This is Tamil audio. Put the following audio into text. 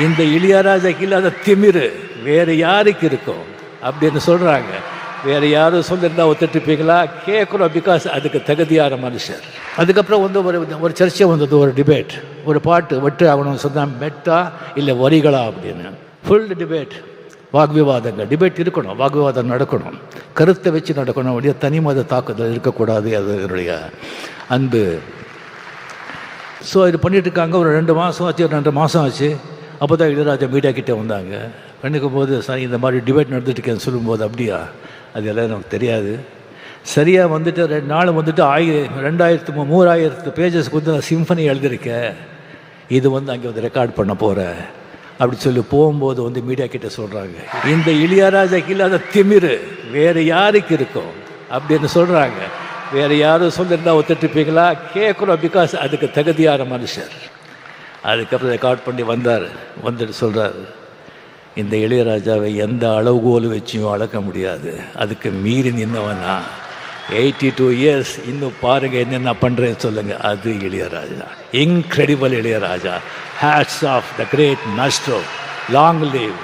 இந்த இளையராஜாக்கு இல்லாத திமிரு வேறு யாருக்கு இருக்கும் அப்படின்னு சொல்கிறாங்க. வேறு யாரும் சொல்லியிருந்தா ஒத்துட்டுப்பீங்களா? கேட்குறோம், பிகாஸ் அதுக்கு தகுதியான மனுஷர். அதுக்கப்புறம் வந்து ஒரு சர்ச்சை வந்தது, ஒரு டிபேட். ஒரு பாட்டு வெட்டு ஆகணும்னு சொன்னால் மெட்டா இல்லை வரிகளா அப்படின்னு ஃபுல் டிபேட், வாக்விவாதங்கள். டிபேட் இருக்கணும், வாக்விவாதம் நடக்கணும், கருத்தை வச்சு நடக்கணும், அப்படியே தனி மத தாக்குதல் இருக்கக்கூடாது. அது என்னுடைய அன்பு. ஸோ இது பண்ணிகிட்டு இருக்காங்க. ஒரு 2 மாதம் ஆச்சு, 2 மாதம் ஆச்சு. அப்போ தான் இளையராஜா மீடியா கிட்டே வந்தாங்க. பண்ணிக்கும் போது சார் இந்த மாதிரி டிபேட் நடந்துட்டுருக்கேன்னு சொல்லும்போது, அப்படியா, அது எல்லாம் நமக்கு தெரியாது. சரியாக வந்துட்டு 2 நாள் வந்துட்டு 3000 பேஜஸ்க்கு வந்து நான் சிம்பனி எழுதியிருக்கேன், இது வந்து அங்கே வந்து ரெக்கார்ட் பண்ண போகிறேன் அப்படி சொல்லி போகும்போது வந்து மீடியா கிட்டே சொல்கிறாங்க, இந்த இளையராஜாக்கு இல்லாத திமிரு வேறு யாருக்கு இருக்கும் அப்படின்னு சொல்கிறாங்க. வேறு யாரும் சொல்லியிருந்தா ஒத்துட்டுப்பீங்களா? கேட்குறோம், பிகாஸ் அதுக்கு தகுதியான மனுஷர். அதுக்கப்புறம் ரெக்கார்ட் பண்ணி வந்துட்டு சொல்கிறார், இந்த இளையராஜாவை எந்த அளவுகோல் வச்சியும் அளக்க முடியாது, அதுக்கு மீறி நின்னவனா 82 இயர்ஸ் இன்னும் பாருங்கள் என்னென்ன பண்ணுறேன்னு சொல்லுங்கள். அது Ilaiyaraaja, incredible Ilaiyaraaja. Hats off the great maestro. Long live